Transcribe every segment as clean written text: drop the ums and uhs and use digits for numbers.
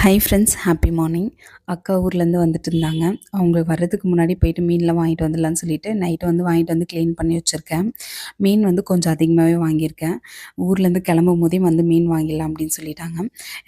Hi friends, happy morning. அக்கா ஊர்லேருந்து வந்துட்டு இருந்தாங்க. அவங்க வர்றதுக்கு முன்னாடி போயிட்டு மீன்லாம் வாங்கிட்டு வந்துடலான்னு சொல்லிட்டு, நைட்டு வந்து வாங்கிட்டு வந்து க்ளீன் பண்ணி வச்சுருக்கேன். மீன் வந்து கொஞ்சம் அதிகமாகவே வாங்கியிருக்கேன். ஊர்லேருந்து கிளம்பும்போதே வந்து மீன் வாங்கிடலாம் அப்படின்னு சொல்லிட்டாங்க.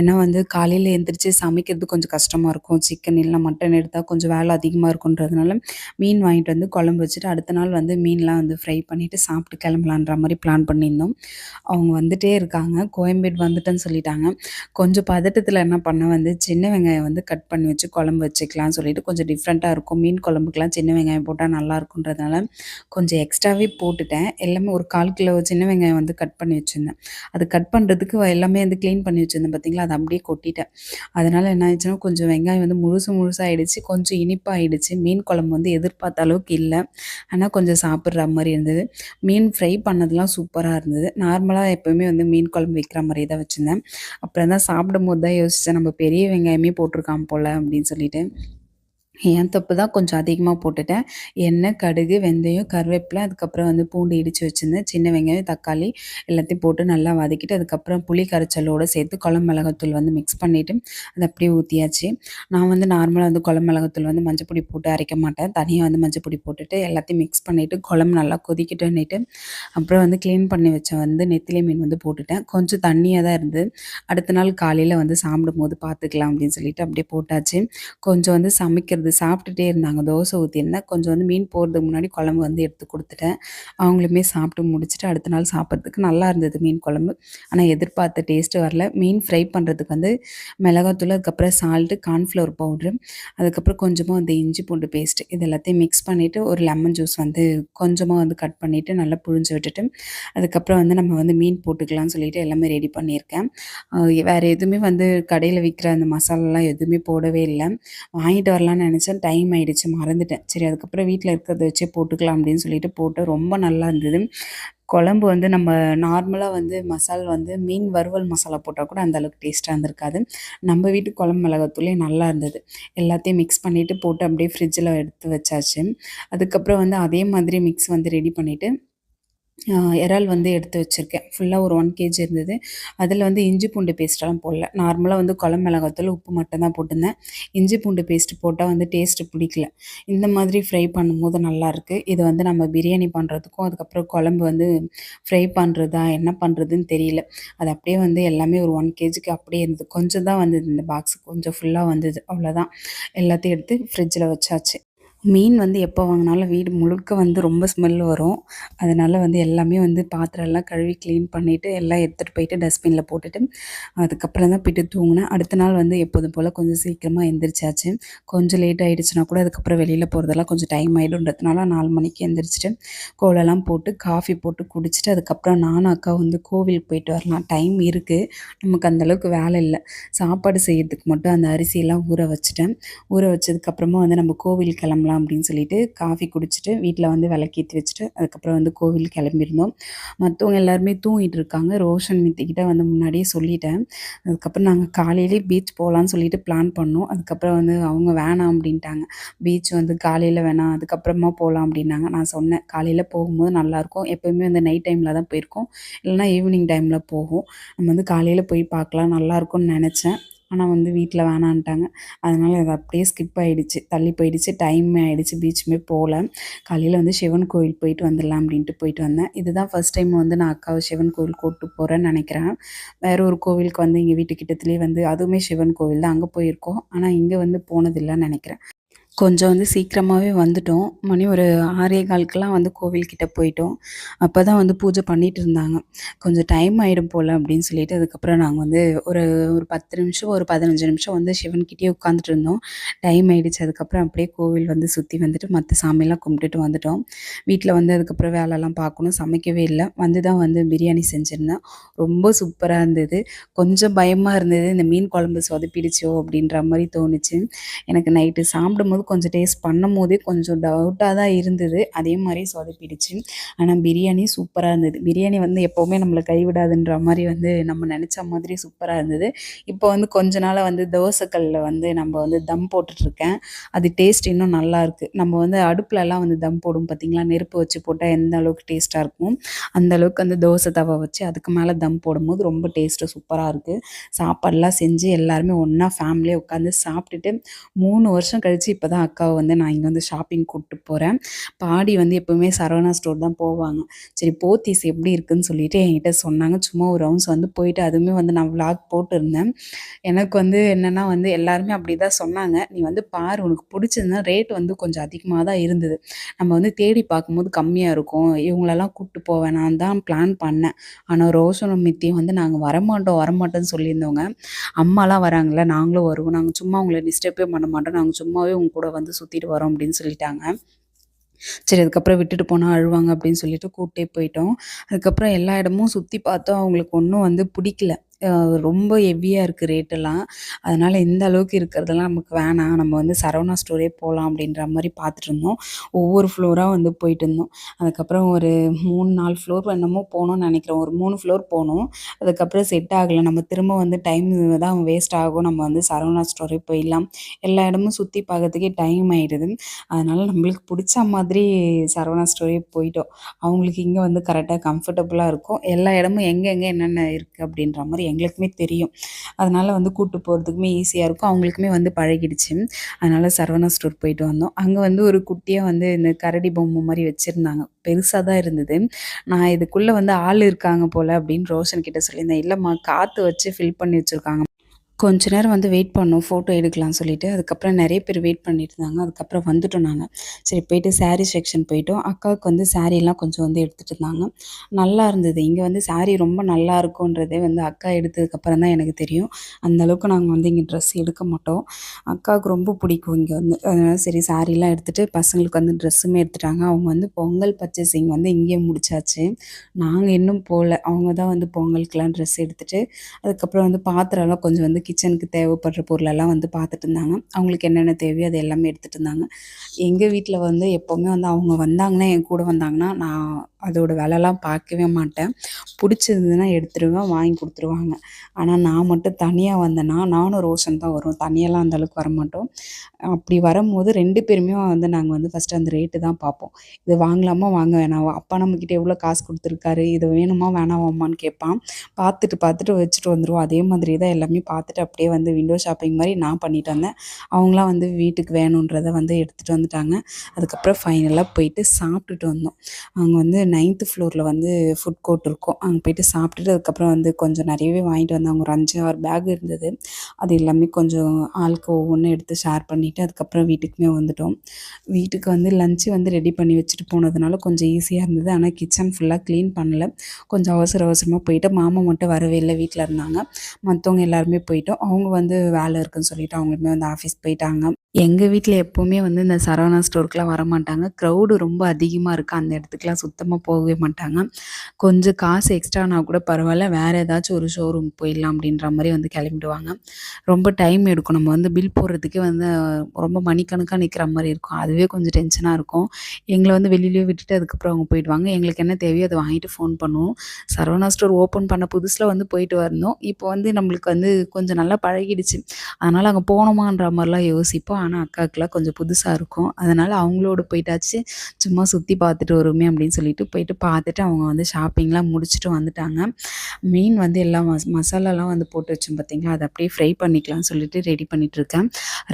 ஏன்னா வந்து காலையில் எழுந்திரிச்சு சமைக்கிறது கொஞ்சம் கஷ்டமாக இருக்கும். சிக்கன் இல்லைனா மட்டன் எடுத்தால் கொஞ்சம் வேலை அதிகமாக இருக்குன்றதுனால, மீன் வாங்கிட்டு வந்து குழம்பு வச்சுட்டு, அடுத்த நாள் வந்து மீன்லாம் வந்து ஃப்ரை பண்ணிவிட்டு சாப்பிட்டு கிளம்பலான்ற மாதிரி பிளான் பண்ணியிருந்தோம். அவங்க வந்துட்டே இருக்காங்க. கோயம்பேடு வந்துட்டேன்னு சொல்லிட்டாங்க. கொஞ்சம் பதட்டத்தில என்ன பண்ணேன் வந்து சின்ன வெங்காயம் வந்து கட் பண்ணி வச்சு குழம்பு வச்சுக்கலாம்னு சொல்லிட்டு கொஞ்சம் டிஃப்ரெண்ட்டாக இருக்கும். மீன் குழம்புக்குலாம் சின்ன வெங்காயம் போட்டா நல்லாயிருக்குன்றதுனால கொஞ்சம் எக்ஸ்ட்ராவே போட்டுட்டேன். எல்லாமே ஒரு 1/4 கிலோ சின்ன வெங்காயம் வந்து கட் பண்ணி வச்சுருந்தேன். அது கட் பண்ணுறதுக்கு எல்லாமே வந்து க்ளீன் பண்ணி வச்சுருந்தேன் பார்த்தீங்களா, அத அப்படியே கொட்டிட்டேன். அதனால என்ன ஆயிடுச்சுன்னா, கொஞ்சம் வெங்காயம் வந்து முழுசா ஆயிடுச்சு. கொஞ்சம் இனிப்பா ஆயிடுச்சு. மீன் குழம்பு வந்து எதிர்பார்த்த அளவுக்கு இல்ல. ஆனா கொஞ்சம் சாப்பிடுற மாரி இருந்தது. மீன் ஃப்ரை பண்ணதெல்லாம் சூப்பரா இருந்தது. நார்மலா எப்பவுமே வந்து மீன் குழம்பு வைக்கிற மாரியே தான் வச்சிருந்தேன். அப்புறம் தான் சாப்பிடும்போது தான் யோசிச்சேன், நம்ம பெரிய வெங்காயமே போட்டுருக்கான் போல அப்படின்னு சொல்லிட்டு. என் தப்பு தான், கொஞ்சம் அதிகமாக போட்டுட்டேன். எண்ணெய், கடுகு, வெந்தயம், கருவேப்பிலை, அதுக்கப்புறம் வந்து பூண்டு இடித்து வச்சிருந்தேன். சின்ன வெங்காயம், தக்காளி எல்லாத்தையும் போட்டு நல்லா வதக்கிட்டு, அதுக்கப்புறம் புளி கரைச்சலோடு சேர்த்து குழம்பு மிளகாத்தூள் வந்து மிக்ஸ் பண்ணிவிட்டு அதை அப்படியே ஊற்றியாச்சு. நான் வந்து நார்மலா வந்து குழம்பு மிளகாத்தூள் வந்து மஞ்சள் பொடி போட்டு அரைக்க மாட்டேன். தனியாக வந்து மஞ்சள் பொடி போட்டுட்டு எல்லாத்தையும் மிக்ஸ் பண்ணிவிட்டு குழம்பு நல்லா கொதிக்கிட்டோன்னிட்டு, அப்புறம் வந்து க்ளீன் பண்ணி வச்ச வந்து நெத்திலி மீன் வந்து போட்டுட்டேன். கொஞ்சம் தண்ணியாக தான் இருந்தது. அடுத்த நாள் காலையில் வந்து சாப்பிடும்போது பார்த்துக்கலாம் அப்படின்னு சொல்லிட்டு அப்படியே போட்டாச்சு. கொஞ்சம் வந்து சமைக்கிறது சாப்பிட்டுட்டே இருந்தாங்க. தோசை ஊற்றியிருந்தேன். கொஞ்சம் வந்து மீன் போடுறதுக்கு முன்னாடி குழம்பு வந்து எடுத்து குடுத்துட்டேன். அவங்களுமே சாப்பிட்டு முடிச்சுட்டு அடுத்த நாள் சாப்பிட்றதுக்கு நல்லா இருந்தது மீன் குழம்பு. ஆனா எதிர்பார்த்த டேஸ்ட்டு வரல. மீன் ஃப்ரை பண்ணுறதுக்கு வந்து மிளகாத்தூள், அதுக்கப்புறம் சால்ட்டு, கார்ன்ஃப்ளவர் பவுட்ரு, அதுக்கப்புறம் கொஞ்சமா வந்து இஞ்சி பூண்டு பேஸ்ட்டு இது எல்லாத்தையும் மிக்ஸ் பண்ணிவிட்டு, ஒரு லெமன் ஜூஸ் வந்து கொஞ்சமா வந்து கட் பண்ணிவிட்டு நல்லா புழிஞ்சு விட்டுட்டு, அதுக்கப்புறம் வந்து நம்ம வந்து மீன் போட்டுக்கலாம்னு சொல்லிட்டு எல்லாமே ரெடி பண்ணியிருக்கேன். வேறு எதுவுமே வந்து கடையில் விற்கிற அந்த மசாலாலாம் எதுவுமே போடவே இல்ல. வாங்கிட்டு வரலான்னு நெனச்சேன். டைம் ஆயிடுச்சு, மறந்துட்டேன். சரி அதுக்கப்புறம் வீட்ல இருக்கிறத வச்சே போட்டுக்கலாம் அப்படின்னு சொல்லிட்டு போட்டேன். ரொம்ப நல்லா இருந்தது. குழம்பு வந்து நம்ம நார்மலா வந்து வந்து மீன் வறுவல் மசாலா போட்டா கூட அந்த அளவுக்கு டேஸ்ட்டா இருந்திருக்காது. நம்ம வீட்டு குழம்பு மிளகாத்தூளே நல்லா இருந்தது. எல்லாத்தையும் மிக்ஸ் பண்ணிட்டு போட்டு அப்படியே ஃப்ரிட்ஜில எடுத்து வச்சாச்சு. அதுக்கப்புறம் வந்து அதே மாதிரி மிக்ஸ் வந்து ரெடி பண்ணிட்டு இறால் வந்து எடுத்து வச்சுருக்கேன். ஃபுல்லா ஒரு 1 கேஜி இருந்தது. அதில வந்து இஞ்சி பூண்டு பேஸ்ட்டெல்லாம் போடல. நார்மலா வந்து குழம்பு மிளகாத்தூள், உப்பு மட்டும் தான் போட்டிருந்தேன். இஞ்சி பூண்டு பேஸ்ட் போட்டா வந்து டேஸ்ட்டு பிடிக்கல. இந்த மாதிரி ஃப்ரை பண்ணும்போது நல்லாயிருக்கு. இது வந்து நம்ம பிரியாணி பண்ணுறதுக்கும், அதுக்கப்புறம் குழம்பு வந்து ஃப்ரை பண்ணுறதா, என்ன பண்ணுறதுன்னு தெரியல. அது அப்படியே வந்து எல்லாமே ஒரு 1 கேஜிக்கு அப்படியே இருந்தது. கொஞ்சம் தான் வந்தது இந்த பாக்ஸ். கொஞ்சம் ஃபுல்லா வந்தது. அவ்வளோதான். எல்லாத்தையும் எடுத்து ஃப்ரிட்ஜில வச்சாச்சு. மீன் வந்து எப்போ வாங்கினாலும் வீடு முழுக்க வந்து ரொம்ப ஸ்மெல் வரும். அதனால வந்து எல்லாமே வந்து பாத்திரம்லாம் கழுவி க்ளீன் பண்ணிவிட்டு, எல்லாம் எடுத்துகிட்டு போயிட்டு டஸ்ட்பின்ல போட்டுட்டு, அதுக்கப்புறம் தான் போயிட்டு தூங்குனேன். அடுத்த நாள் வந்து எப்போதும் போல் கொஞ்சம் சீக்கிரமா எந்திரிச்சாச்சு. கொஞ்சம் லேட் ஆயிடுச்சுனா கூட அதுக்கப்புறம் வெளியில போகிறதெல்லாம் கொஞ்சம் டைம் ஆயிடும்ன்றதுனால 4 மணிக்கு எந்திரிச்சுட்டு, கோலம்லாம் போட்டு, காஃபி போட்டு குடிச்சிட்டு, அதுக்கப்புறம் நானும் அக்காவும் வந்து கோவிலுக்கு போயிட்டு வரலாம். டைம் இருக்கு. நமக்கு அந்த அளவுக்கு வேலை இல்ல. சாப்பாடு செய்யறதுக்கு மட்டும் அந்த அரிசியெல்லாம் ஊற வச்சுட்டேன். ஊற வச்சதுக்கப்புறமா வந்து நம்ம கோவில் கிளம்பலாம் அப்படின்னு சொல்லிட்டு காஃபி குடிச்சிட்டு வீட்டில் வந்து விளக்கேத்தி வச்சுட்டு அதுக்கப்புறம் வந்து கோவில் கிளம்பியிருந்தோம். மற்றவங்க எல்லாருமே தூங்கிட்டு இருக்காங்க. ரோஷன் மித்திக்கிட்ட வந்து முன்னாடியே சொல்லிட்டேன். அதுக்கப்புறம் நாங்கள் காலையிலேயே பீச் போகலான்னு சொல்லிட்டு பிளான் பண்ணோம். அதுக்கப்புறம் வந்து அவங்க வேணாம் அப்படின்ட்டாங்க. பீச் வந்து காலையில் வேணாம், அதுக்கப்புறமா போகலாம் அப்படின்னாங்க. நான் சொன்னேன், காலையில் போகும்போது நல்லாயிருக்கும். எப்போயுமே வந்து நைட் டைமில் தான் போயிருக்கோம். இல்லைனா ஈவினிங் டைமில் போகும். நம்ம வந்து காலையில் போய் பார்க்கலாம், நல்லாயிருக்கும்னு நினச்சேன். ஆனா வந்து வீட்ல வேணான்ட்டாங்க. அதனால அது அப்படியே ஸ்கிப் ஆயிடுச்சு. தள்ளி போயிடுச்சு. டைம் ஆயிடுச்சு. பீச்சுமே போல. காலையில வந்து சிவன் கோயில் போயிட்டு வந்துடலாம் அப்படின்ட்டு போயிட்டு வந்தேன். இதுதான் ஃபர்ஸ்ட் டைம் வந்து நான் அக்காவ சிவன் கோயில் கூட்டு போறேன்னு நெனைக்கிறேன். வேற ஒரு கோவிலுக்கு வந்து எங்க வீட்டு கிட்டத்திலேயே வந்து அதுவுமே சிவன் கோவில் தான். அங்க போயிருக்கோம். ஆனா இங்க வந்து போனதில்லன்னு நெனைக்கிறேன். கொஞ்சம் வந்து சீக்கிரமாவே வந்துட்டோம். மணி ஒரு 6:15க்கெல்லாம் வந்து கோவில்கிட்ட போயிட்டோம். அப்பதான் வந்து பூஜை பண்ணிட்டு இருந்தாங்க. கொஞ்சம் டைம் ஆயிடும் போல அப்படின்னு சொல்லிட்டு, அதுக்கப்புறம் நாங்க வந்து ஒரு ஒரு 10 நிமிஷம், ஒரு 15 நிமிஷம் வந்து சிவன்கிட்டயே உட்காந்துட்டு இருந்தோம். டைம் ஆயிடுச்சு. அதுக்கப்புறம் அப்படியே கோவில் வந்து சுத்தி வந்துட்டு மத்த சாமிலாம் கும்பிட்டுட்டு வந்துட்டோம். வீட்ல வந்து அதுக்கப்புறம் வேலைலாம் பார்க்கணும். சமைக்கவே இல்ல. வந்து தான் வந்து பிரியாணி செஞ்சிருந்தேன். ரொம்ப சூப்பரா இருந்தது. கொஞ்சம் பயமா இருந்தது. இந்த மீன் குழம்பு சொதப்பிடுச்சோ அப்படின்ற மாரி தோணுச்சு. எனக்கு நைட்டு சாப்பிடும்போது கொஞ்சம் டேஸ்ட் பண்ணும்போதே கொஞ்சம் டவுட்டாக தான் இருந்தது. அதே மாரி சொதப்பிடுச்சு. ஆனா பிரியாணி சூப்பரா இருந்தது. பிரியாணி வந்து எப்பவுமே நம்மள கைவிடாதுன்ற மாரி வந்து நம்ம நெனச்ச மாதிரி சூப்பரா இருந்தது. இப்போ வந்து கொஞ்ச நாளா வந்து தோசை கல்லுல வந்து நம்ம வந்து தம் போட்டுட்ருக்கேன். அது டேஸ்ட் இன்னும் நல்லாயிருக்கு. நம்ம வந்து அடுப்புலலாம் வந்து தம் போடுவோம் பார்த்தீங்களா? நெருப்பு வச்சு போட்டா எந்த அளவுக்கு டேஸ்ட்டா இருக்கும். அந்த அளவுக்கு வந்து தோசை தவா வச்சு அதுக்கு மேல தம் போடும்போது ரொம்ப டேஸ்ட்டு சூப்பரா இருக்கு. சாப்பாடுலாம் செஞ்சு எல்லாருமே ஒண்ணா ஃபேமிலியா உட்காந்து சாப்பிட்டுட்டு 3 வருஷம் கழிச்சு இப்ப தான் அக்காவ வந்து நான் இங்க வந்து ஷாப்பிங் கூட்டு போறேன். பாடி வந்து எப்பவுமே சரவணா ஸ்டோர் தான் போவாங்க. சரி போத்தீஸ் எப்படி இருக்குன்னு சொல்லிட்டு என்கிட்ட சொன்னாங்க. சும்மா ஒரு ரவுண்ட்ஸ் வந்து போயிட்டு அதுவுமே வந்து நான் விளாக் போட்டிருந்தேன். எனக்கு வந்து என்னன்னா வந்து எல்லாருமே அப்படிதான் சொன்னாங்க. "நீ வந்து பாரு உனக்கு புடிச்சதுன்னா" ரேட் வந்து கொஞ்சம் அதிகமா தான் இருந்தது. நம்ம வந்து தேடி பார்க்கும்போது கம்மியா இருக்கும். இவங்களெல்லாம் கூட்டு போ வேணான்னு தான் பிளான் பண்ணேன். ஆனா ரோஷனும் மித்தியும் வந்து நாங்க வரமாட்டோம், வரமாட்டோம்ன்னு சொல்லியிருந்தோங்க. அம்மாலாம் வராங்கல்ல, நாங்களும் வருவோம். நாங்க சும்மா உங்கள டிஸ்டர்பே பண்ண மாட்டோம். நாங்க சும்மாவே உங்க கூட வந்து சுத்திட்டு வரோம் அப்படின்னு சொல்லிட்டாங்க. சரி அதுக்கப்புறம் விட்டுட்டு போனா அழுவாங்க அப்படின்னு சொல்லிட்டு கூட்டே போயிட்டோம். அதுக்கப்புறம் எல்லா இடமும் சுத்தி பார்த்தோம். அவங்களுக்கு ஒண்ணும் வந்து பிடிக்கல. அ ரொம்ப ஹெவியா இருக்கு ரேட்டெல்லாம். அதனால இந்த அளவுக்கு இருக்கிறதெல்லாம் நமக்கு வேணாம். நம்ம வந்து சரவணா ஸ்டோரே போலாம் அப்படின்ற மாரி பார்த்துட்டுருந்தோம். ஒவ்வொரு ஃப்ளோரா வந்து போயிட்டுருந்தோம். அதுக்கப்புறம் ஒரு 3, 4 ஃப்ளோர் என்னமோ போனோம்னு நெனைக்கிறேன். ஒரு 3 ஃப்ளோர் போனோம். அதுக்கப்புறம் செட் ஆகல. நம்ம திரும்ப வந்து டைம் தான் வேஸ்ட் ஆகும். நம்ம வந்து சரவணா ஸ்டோரே போயிடலாம். எல்லா இடமும் சுத்தி பார்க்கறதுக்கே டைம் ஆயிடுது. அதனால நம்மளுக்கு புடிச்ச மாதிரி சரவணா ஸ்டோரே போயிட்டோம். அவங்களுக்கு இங்க வந்து கரெக்ட்டா கம்ஃபர்டபுளா இருக்கும். எல்லா இடமும் எங்கெங்க என்னென்ன இருக்கு அப்படின்ற மாரி எங்களுக்குமே தெரியும். அதனால வந்து கூட்டு போறதுக்குமே ஈஸியா இருக்கும். அவங்களுக்குமே வந்து பழகிடுச்சு. அதனால சரவணா ஸ்டோர் போயிட்டு வந்தோம். அங்க வந்து ஒரு குட்டியா வந்து இந்த கரடி பொம்மை மாரி வச்சிருந்தாங்க. பெருசா தான் இருந்தது. நான் இதுக்குள்ள வந்து ஆள் இருக்காங்க போல அப்படின்னு ரோஷன் கிட்ட சொல்லியிருந்தேன். இல்லம்மா காத்து வச்சு ஃபில் பண்ணி வச்சிருக்காங்க. கொஞ்ச நேரம் வந்து வெயிட் பண்ணோம். ஃபோட்டோ எடுக்கலான்னு சொல்லிட்டு. அதுக்கப்புறம் நெறைய பேர் வெயிட் பண்ணிட்டு இருந்தாங்க. அதுக்கப்புறம் வந்துட்டோம் நாங்க. சரி போயிட்டு சாரீ செக்ஷன் போயிட்டோம். அக்காவுக்கு வந்து சாரீலாம் கொஞ்சம் வந்து எடுத்துட்டு இருந்தாங்க. நல்லா இருந்தது. இங்க வந்து சாரீ ரொம்ப நல்லா இருக்குன்றதே வந்து அக்கா எடுத்ததுக்கப்புறம் தான் எனக்கு தெரியும். அந்த அளவுக்கு நாங்க வந்து இங்க ட்ரெஸ் எடுக்க மாட்டோம். அக்காவுக்கு ரொம்ப பிடிக்கும் இங்க வந்து. அதனால சரி சாரீலாம் எடுத்துட்டு பசங்களுக்கு வந்து ட்ரெஸ்ஸுமே எடுத்துட்டாங்க. அவங்க வந்து பொங்கல் பர்ச்சேசிங் வந்து இங்கேயே முடிச்சாச்சு. நாங்க இன்னும் போல. அவங்க தான் வந்து பொங்கலுக்குலாம் ட்ரெஸ் எடுத்துட்டு அதுக்கப்புறம் வந்து பாத்திரம்லாம் கொஞ்சம் வந்து கிச்சனுக்கு தேவைப்படுற பொருளெல்லாம் வந்து பார்த்துட்டு இருந்தாங்க. அவங்களுக்கு என்னென்ன தேவையோ அது எல்லாமே எடுத்துட்டு இருந்தாங்க. எங்க வீட்ல வந்து எப்பவுமே வந்து அவங்க வந்தாங்கன்னா, என் கூட வந்தாங்கன்னா, நான் அதோட வெலைலாம் பார்க்கவே மாட்டேன். புடிச்சிருந்ததுன்னா எடுத்துருவேன், வாங்கி குடுத்துருவாங்க. ஆனா நான் மட்டும் தனியா வந்தேன்னா, நானும் ரோஷன் தான் வருவோம். தனியாலாம் அந்த அளவுக்கு வரமாட்டோம். அப்படி வரும்போது 2 பேருமே வந்து நாங்க வந்து ஃபர்ஸ்ட்டு அந்த ரேட்டு தான் பார்ப்போம். இது வாங்கலாமா? வாங்க வேணாவா? அப்பா நம்மகிட்ட எவ்வளோ காசு குடுத்துருக்காரு. இது வேணுமா? வேணாவாம்மான்னு கேட்பான். பார்த்துட்டு, பார்த்துட்டு வச்சுட்டு வந்துருவோம். அதே மாதிரி தான் எல்லாமே பார்த்துட்டு அப்படியே வந்து விண்டோ ஷாப்பிங் மாரி நான் பண்ணிட்டு வந்தேன். அவங்களாம் வந்து வீட்டுக்கு வேணுன்றத வந்து எடுத்துட்டு வந்துட்டாங்க. அதுக்கப்புறம் ஃபைனலா போயிட்டு சாப்பிட்டுட்டு வந்தோம். அங்க வந்து 9த் ஃப்ளோர்ல வந்து ஃபுட் கோர்ட் இருக்கும். அங்க போயிட்டு சாப்பிட்டுட்டு அதுக்கப்புறம் வந்து கொஞ்சம் நெறையவே வாங்கிட்டு வந்தாங்க. ஒரு 5, 6 பேக் இருந்தது. அது எல்லாமே கொஞ்சம் ஆளுக்கு ஒவ்வொன்னு எடுத்து ஷேர் பண்ணிட்டு அதுக்கப்புறம் வீட்டுக்குமே வந்துட்டோம். வீட்டுக்கு வந்து லஞ்ச் வந்து ரெடி பண்ணி வச்சுட்டு போனதுனால கொஞ்சம் ஈஸியா இருந்தது. ஆனா கிச்சன் ஃபுல்லா கிளீன் பண்ணல. கொஞ்சம் அவசர அவசரமா போயிட்டு மாமா மட்டும் வரவே இல்ல. வீட்ல இருந்தாங்க. மத்தவங்க எல்லாருமே போயிட்டோம். அவங்க வந்து வேலை இருக்குன்னு சொல்லிட்டு அவங்களுமே வந்து ஆஃபீஸ் போயிட்டாங்க. எங்க வீட்ல எப்பவுமே வந்து இந்த சரவணா ஸ்டோருக்குலாம் வரமாட்டாங்க. க்ரவுடு ரொம்ப அதிகமா இருக்கு. அந்த இடத்துக்குலாம் சுத்தமா போகவே மாட்டாங்க. கொஞ்சம் காசு எக்ஸ்ட்ரானா கூட பரவால்ல. வேற ஏதாச்சும் ஒரு ஷோரூம் போயிடலாம் அப்படின்ற மாரி வந்து கிளம்பிடுவாங்க. ரொம்ப டைம் எடுக்கும். நம்ம வந்து பில் போடுறதுக்கே வந்து ரொம்ப மணிக்கணக்கா நிக்கிற மாரி இருக்கும். அதுவே கொஞ்சம் டென்ஷனா இருக்கும். எங்கள வந்து வெளியிலயே விட்டுட்டு அதுக்கப்புறம் அவங்க போயிடுவாங்க. எங்களுக்கு என்ன தேவையோ அத வாங்கிட்டு ஃபோன் பண்ணுவோம். சரவணா ஸ்டோர் ஓப்பன் பண்ண புதுசுல வந்து போயிட்டு வந்தோம். இப்போ வந்து நம்மளுக்கு வந்து கொஞ்சம் நல்லா பழகிடுச்சு. அதனால அங்க போனோமான்ற மாரிலாம் யோசிப்போம். ஆனா அக்காவுக்குலாம் கொஞ்சம் புதுசா இருக்கும். அதனால அவங்களோட போயிட்டாச்சு. சும்மா சுத்தி பார்த்துட்டு வருவோமே அப்படின்னு சொல்லிட்டு போயிட்டு பார்த்துட்டு அவங்க வந்து ஷாப்பிங்லாம் முடிச்சுட்டு வந்துட்டாங்க. மீன் வந்து எல்லாம் மசாலாலாம் வந்து போட்டு வச்சோம் பார்த்தீங்களா, அத அப்படியே ஃப்ரை பண்ணிக்கலாம்னு சொல்லிட்டு ரெடி பண்ணிட்டுருக்கேன்.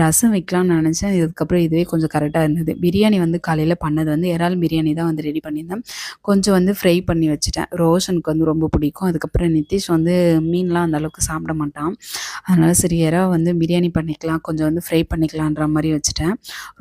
ரசம் வைக்கலாம்னு நெனச்சேன். இதுக்கப்புறம் இதுவே கொஞ்சம் கரெக்ட்டா இருந்தது. பிரியாணி வந்து காலையில பண்ணது வந்து இறால் பிரியாணி தான் வந்து ரெடி பண்ணியிருந்தேன். கொஞ்சம் வந்து ஃப்ரை பண்ணி வச்சுட்டேன். ரோஷனுக்கு வந்து ரொம்ப பிடிக்கும். அதுக்கப்புறம் நிதிஷ் வந்து மீன்லாம் அந்த அளவுக்கு சாப்பிட மாட்டான். அதனால சரி எறா வந்து பிரியாணி பண்ணிக்கலாம். கொஞ்சம் வந்து ஃப்ரை பண்ணிக்கலான்ற மாரி வச்சுட்டேன்.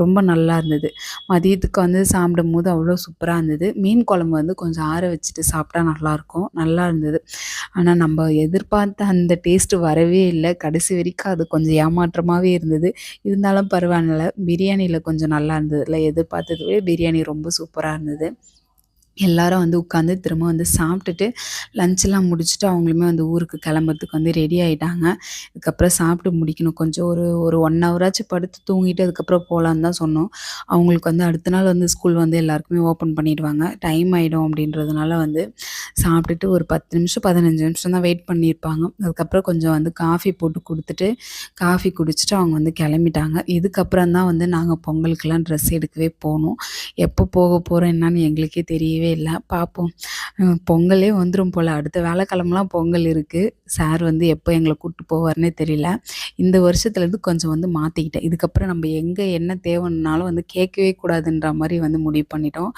ரொம்ப நல்லா இருந்தது. மதியத்துக்கு வந்து சாப்பிடும்போது அவ்வளோ சூப்பரா இருந்தது. மீன் குழம்பு வந்து கொஞ்சம் ஆற வச்சுட்டு சாப்பிட்டா நல்லாயிருக்கும். நல்லா இருந்தது. ஆனா நம்ப எதிர்பார்த்த அந்த டேஸ்ட்டு வரவே இல்ல. கடைசி வரைக்கும் அது கொஞ்சம் ஏமாற்றமாவே இருந்தது. இருந்தாலும் பரவால்ல. பிரியாணில கொஞ்சம் நல்லா இருந்ததுல. எதிர்பார்த்தத விட பிரியாணி ரொம்ப சூப்பரா இருந்தது. எல்லாரும் வந்து உட்காந்து திரும்ப வந்து சாப்பிட்டுட்டு லஞ்ச்லாம் முடிச்சுட்டு அவங்களுமே வந்து ஊருக்கு கிளம்புறதுக்கு வந்து ரெடி ஆயிட்டாங்க. இதுக்கப்புறம் சாப்பிட்டு முடிக்கணும். கொஞ்சம் ஒரு ஒரு 1 ஹவராச்சும் படுத்து தூங்கிட்டு அதுக்கப்புறம் போலான்னு தான் சொன்னோம். அவங்களுக்கு வந்து அடுத்த நாள் வந்து ஸ்கூல் வந்து எல்லாருக்குமே ஓப்பன் பண்ணிடுவாங்க. டைம் ஆயிடும் அப்படின்றதுனால வந்து சாப்பிட்டுட்டு ஒரு 10 நிமிஷம், 15 நிமிஷம் தான் வெயிட் பண்ணியிருப்பாங்க. அதுக்கப்புறம் கொஞ்சம் வந்து காஃபி போட்டு குடுத்துட்டு, காஃபி குடிச்சுட்டு அவங்க வந்து கிளம்பிட்டாங்க. இதுக்கப்புறம் தான் வந்து நாங்க பொங்கலுக்கெல்லாம் ட்ரெஸ் எடுக்கவே போனோம். எப்போ போக போறோம் என்னன்னு எங்களுக்கே தெரியவே இல்ல. பார்ப்போம். பொங்கலே வந்துரும் போல. அடுத்த வியாழக்கிழமலாம் பொங்கல் இருக்கு. சார் வந்து எப்போ எங்கள கூட்டு போவாருன்னே தெரியல. இந்த வருஷத்துலேருந்து கொஞ்சம் வந்து மாத்திக்கிட்டேன். இதுக்கப்புறம் நம்ம எங்க என்ன தேவைன்னாலும் வந்து கேட்கவே கூடாதுன்ற மாரி வந்து முடிவு பண்ணிட்டோம்.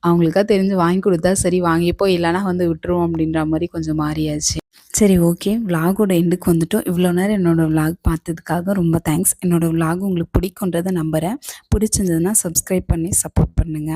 அவங்களுக்கா தெரிஞ்சு வாங்கி குடுத்தா சரி வாங்கிப்போம், இல்லன்னா வந்து விட்டுருவோம் அப்படின்ற மாரி கொஞ்சம் மாறியாச்சு. சரி, ஓகே. விலாகோட எண்டுக்கு வந்துட்டோம். இவ்வளோ நேரம் என்னோட விலாக் பார்த்ததுக்காக ரொம்ப தேங்க்ஸ். என்னோட விலாக் உங்களுக்கு பிடிக்குன்றத நம்புறேன். பிடிச்சிருந்ததுன்னா சப்ஸ்கிரைப் பண்ணி சப்போர்ட் பண்ணுங்க.